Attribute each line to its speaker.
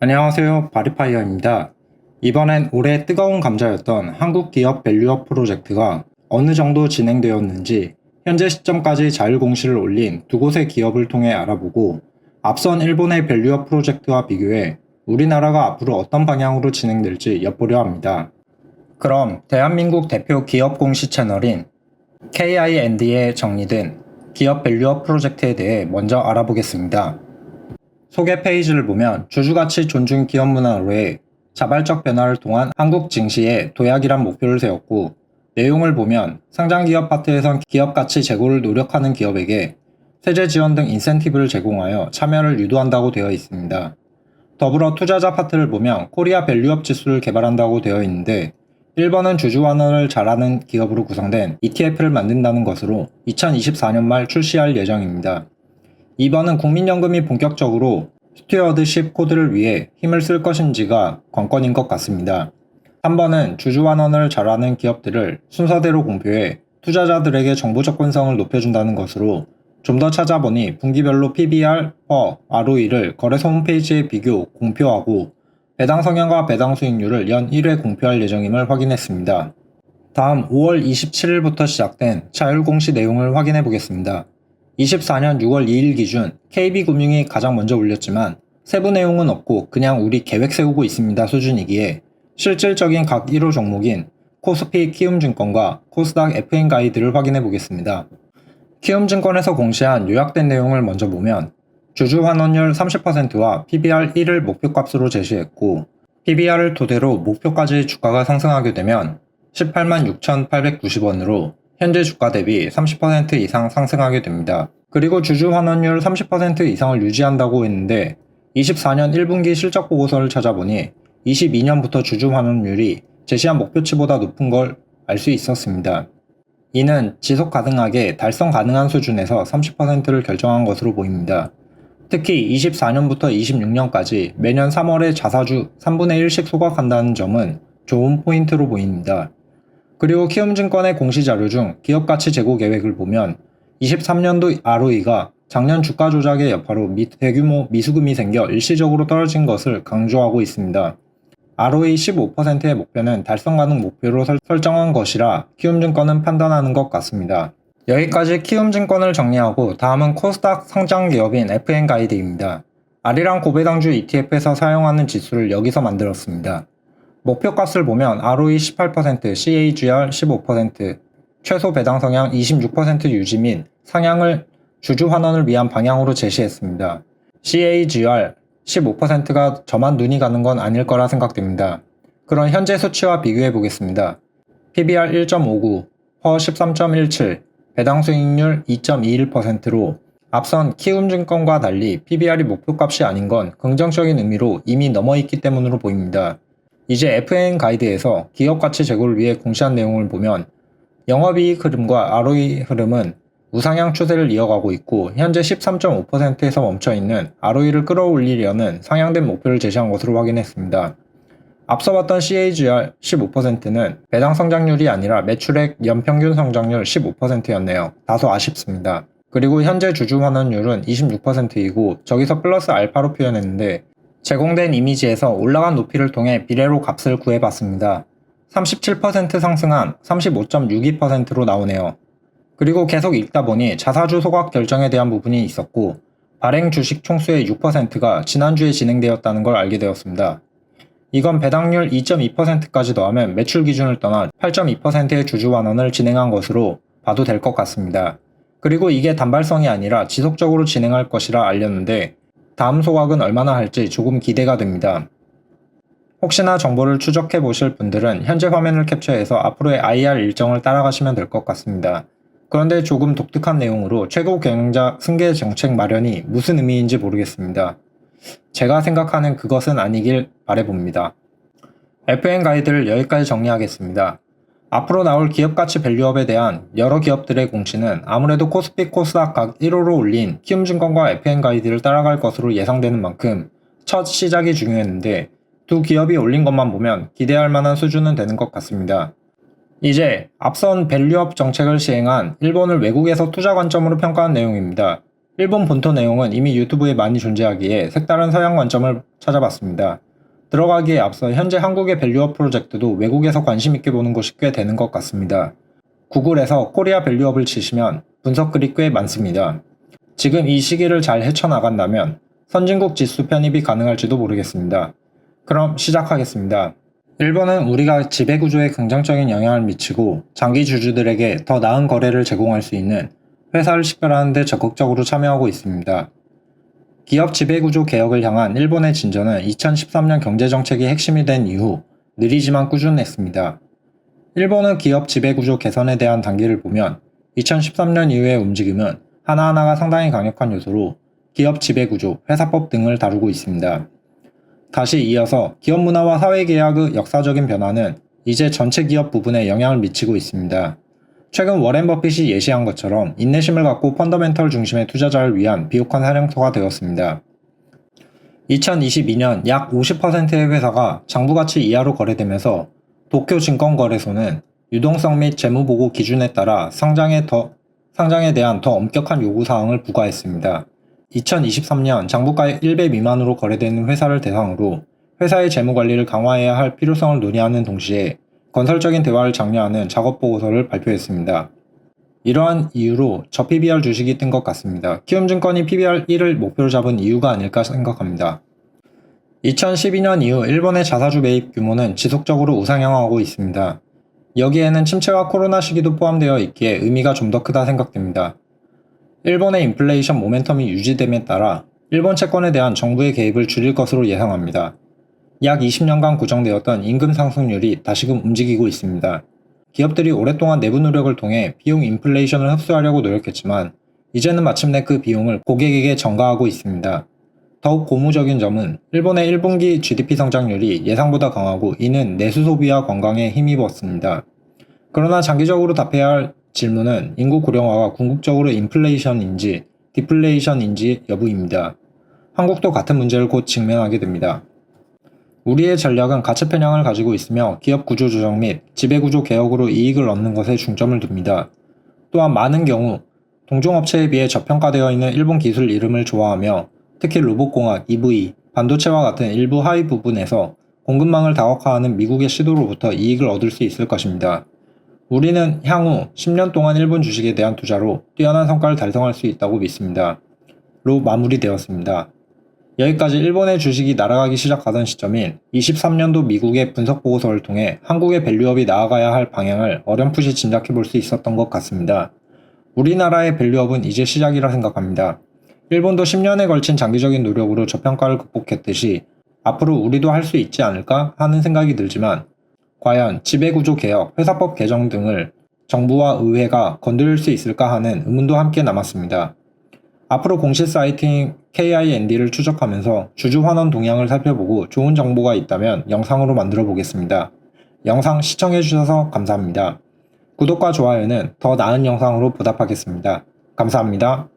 Speaker 1: 안녕하세요. 바리파이어입니다. 이번엔 올해 뜨거운 감자였던 한국 기업 밸류업 프로젝트가 어느 정도 진행되었는지 현재 시점까지 자율 공시를 올린 두 곳의 기업을 통해 알아보고 앞선 일본의 밸류업 프로젝트와 비교해 우리나라가 앞으로 어떤 방향으로 진행될지 엿보려 합니다. 그럼 대한민국 대표 기업 공시 채널인 KIND에 정리된 기업 밸류업 프로젝트에 대해 먼저 알아보겠습니다. 소개 페이지를 보면 주주가치 존중 기업 문화로의 자발적 변화를 통한 한국 증시의 도약이란 목표를 세웠고, 내용을 보면 상장기업 파트에선 기업 가치 제고를 노력하는 기업에게 세제 지원 등 인센티브를 제공하여 참여를 유도한다고 되어 있습니다. 더불어 투자자 파트를 보면 코리아 밸류업 지수를 개발한다고 되어 있는데, 1번은 주주 환원을 잘하는 기업으로 구성된 ETF를 만든다는 것으로 2024년 말 출시할 예정입니다. 2번은 국민연금이 본격적으로 스튜어드십 코드를 위해 힘을 쓸 것인지가 관건인 것 같습니다. 3번은 주주 환원을 잘하는 기업들을 순서대로 공표해 투자자들에게 정보 접근성을 높여준다는 것으로 좀 더 찾아보니 분기별로 PBR, ROE를 거래소 홈페이지에 비교, 공표하고 배당 성향과 배당 수익률을 연 1회 공표할 예정임을 확인했습니다. 다음 5월 27일부터 시작된 자율 공시 내용을 확인해 보겠습니다. 24년 6월 2일 기준 KB금융이 가장 먼저 올렸지만 세부 내용은 없고 그냥 우리 계획 세우고 있습니다 수준이기에 실질적인 각 1호 종목인 코스피 키움증권과 코스닥 FN 가이드를 확인해 보겠습니다. 키움증권에서 공시한 요약된 내용을 먼저 보면 주주 환원율 30%와 PBR 1을 목표값으로 제시했고, PBR을 토대로 목표까지 주가가 상승하게 되면 186,890원으로 현재 주가 대비 30% 이상 상승하게 됩니다. 그리고 주주 환원율 30% 이상을 유지한다고 했는데 24년 1분기 실적 보고서를 찾아보니 22년부터 주주 환원율이 제시한 목표치보다 높은 걸 알 수 있었습니다. 이는 지속 가능하게 달성 가능한 수준에서 30%를 결정한 것으로 보입니다. 특히 24년부터 26년까지 매년 3월에 자사주 3분의 1씩 소각한다는 점은 좋은 포인트로 보입니다. 그리고 키움증권의 공시자료 중 기업가치 제고 계획을 보면 23년도 ROE가 작년 주가 조작의 여파로 대규모 미수금이 생겨 일시적으로 떨어진 것을 강조하고 있습니다. ROE 15%의 목표는 달성 가능 목표로 설정한 것이라 키움증권은 판단하는 것 같습니다. 여기까지 키움증권을 정리하고 다음은 코스닥 상장기업인 FN 가이드입니다. 아리랑 고배당주 ETF에서 사용하는 지수를 여기서 만들었습니다. 목표값을 보면 ROE 18%, CAGR 15%, 최소 배당 성향 26% 유지 및 상향을 주주 환원을 위한 방향으로 제시했습니다. CAGR 15%가 저만 눈이 가는 건 아닐 거라 생각됩니다. 그런 현재 수치와 비교해 보겠습니다. PBR 1.59, 퍼 13.17, 배당 수익률 2.21%로 앞선 키움증권과 달리 PBR이 목표값이 아닌 건 긍정적인 의미로 이미 넘어 있기 때문으로 보입니다. 이제 FN 가이드에서 기업가치 제고를 위해 공시한 내용을 보면 영업이익 흐름과 ROE 흐름은 우상향 추세를 이어가고 있고 현재 13.5%에서 멈춰있는 ROE를 끌어올리려는 상향된 목표를 제시한 것으로 확인했습니다. 앞서 봤던 CAGR 15%는 배당 성장률이 아니라 매출액 연평균 성장률 15%였네요. 다소 아쉽습니다. 그리고 현재 주주 환원율은 26%이고 저기서 플러스 알파로 표현했는데 제공된 이미지에서 올라간 높이를 통해 비례로 값을 구해봤습니다. 37% 상승한 35.62%로 나오네요. 그리고 계속 읽다 보니 자사주 소각 결정에 대한 부분이 있었고 발행 주식 총수의 6%가 지난주에 진행되었다는 걸 알게 되었습니다. 이건 배당률 2.2%까지 더하면 매출 기준을 떠나 8.2%의 주주 환원을 진행한 것으로 봐도 될 것 같습니다. 그리고 이게 단발성이 아니라 지속적으로 진행할 것이라 알렸는데 다음 소각은 얼마나 할지 조금 기대가 됩니다. 혹시나 정보를 추적해 보실 분들은 현재 화면을 캡처해서 앞으로의 IR 일정을 따라가시면 될 것 같습니다. 그런데 조금 독특한 내용으로 최고 경영자 승계 정책 마련이 무슨 의미인지 모르겠습니다. 제가 생각하는 그것은 아니길 바라봅니다. FN 가이드를 여기까지 정리하겠습니다. 앞으로 나올 기업가치 밸류업에 대한 여러 기업들의 공시는 아무래도 코스피 코스닥 각 1호로 올린 키움증권과 FN 가이드를 따라갈 것으로 예상되는 만큼 첫 시작이 중요했는데 두 기업이 올린 것만 보면 기대할 만한 수준은 되는 것 같습니다. 이제 앞선 밸류업 정책을 시행한 일본을 외국에서 투자 관점으로 평가한 내용입니다. 일본 본토 내용은 이미 유튜브에 많이 존재하기에 색다른 서양 관점을 찾아봤습니다. 들어가기에 앞서 현재 한국의 밸류업 프로젝트도 외국에서 관심 있게 보는 곳이 꽤 되는 것 같습니다. 구글에서 코리아 밸류업을 치시면 분석 글이 꽤 많습니다. 지금 이 시기를 잘 헤쳐나간다면 선진국 지수 편입이 가능할지도 모르겠습니다. 그럼 시작하겠습니다. 일본은 우리가 지배구조에 긍정적인 영향을 미치고 장기 주주들에게 더 나은 거래를 제공할 수 있는 회사를 식별하는 데 적극적으로 참여하고 있습니다. 기업 지배구조 개혁을 향한 일본의 진전은 2013년 경제정책이 핵심이 된 이후 느리지만 꾸준했습니다. 일본의 기업 지배구조 개선에 대한 단계를 보면 2013년 이후의 움직임은 하나하나가 상당히 강력한 요소로 기업 지배구조, 회사법 등을 다루고 있습니다. 다시 이어서 기업 문화와 사회계약의 역사적인 변화는 이제 전체 기업 부분에 영향을 미치고 있습니다. 최근 워렌 버핏이 예시한 것처럼 인내심을 갖고 펀더멘털 중심의 투자자를 위한 비옥한 사령터가 되었습니다. 2022년 약 50%의 회사가 장부가치 이하로 거래되면서 도쿄증권거래소는 유동성 및 재무보고 기준에 따라 상장에 대한 더 엄격한 요구사항을 부과했습니다. 2023년 장부가 1배 미만으로 거래되는 회사를 대상으로 회사의 재무관리를 강화해야 할 필요성을 논의하는 동시에 건설적인 대화를 장려하는 작업보고서를 발표했습니다. 이러한 이유로 저 PBR 주식이 뜬 것 같습니다. 키움증권이 PBR 1을 목표로 잡은 이유가 아닐까 생각합니다. 2012년 이후 일본의 자사주 매입 규모는 지속적으로 우상향하고 있습니다. 여기에는 침체와 코로나 시기도 포함되어 있기에 의미가 좀 더 크다 생각됩니다. 일본의 인플레이션 모멘텀이 유지됨에 따라 일본 채권에 대한 정부의 개입을 줄일 것으로 예상합니다. 약 20년간 고정되었던 임금 상승률이 다시금 움직이고 있습니다. 기업들이 오랫동안 내부 노력을 통해 비용 인플레이션을 흡수하려고 노력했지만 이제는 마침내 그 비용을 고객에게 전가하고 있습니다. 더욱 고무적인 점은 일본의 1분기 GDP 성장률이 예상보다 강하고 이는 내수 소비와 관광에 힘입었습니다. 그러나 장기적으로 답해야 할 질문은 인구 고령화가 궁극적으로 인플레이션인지 디플레이션인지 여부입니다. 한국도 같은 문제를 곧 직면하게 됩니다. 우리의 전략은 가치 편향을 가지고 있으며 기업 구조 조정 및 지배구조 개혁으로 이익을 얻는 것에 중점을 둡니다. 또한 많은 경우 동종업체에 비해 저평가되어 있는 일본 기술 이름을 좋아하며 특히 로봇공학, EV, 반도체와 같은 일부 하위 부분에서 공급망을 다각화하는 미국의 시도로부터 이익을 얻을 수 있을 것입니다. 우리는 향후 10년 동안 일본 주식에 대한 투자로 뛰어난 성과를 달성할 수 있다고 믿습니다. 로 마무리되었습니다. 여기까지 일본의 주식이 날아가기 시작하던 시점인 23년도 미국의 분석 보고서를 통해 한국의 밸류업이 나아가야 할 방향을 어렴풋이 짐작해 볼 수 있었던 것 같습니다. 우리나라의 밸류업은 이제 시작이라 생각합니다. 일본도 10년에 걸친 장기적인 노력으로 저평가를 극복했듯이 앞으로 우리도 할 수 있지 않을까 하는 생각이 들지만 과연 지배구조 개혁, 회사법 개정 등을 정부와 의회가 건드릴 수 있을까 하는 의문도 함께 남았습니다. 앞으로 공식 사이트인 KIND를 추적하면서 주주 환원 동향을 살펴보고 좋은 정보가 있다면 영상으로 만들어 보겠습니다. 영상 시청해주셔서 감사합니다. 구독과 좋아요는 더 나은 영상으로 보답하겠습니다. 감사합니다.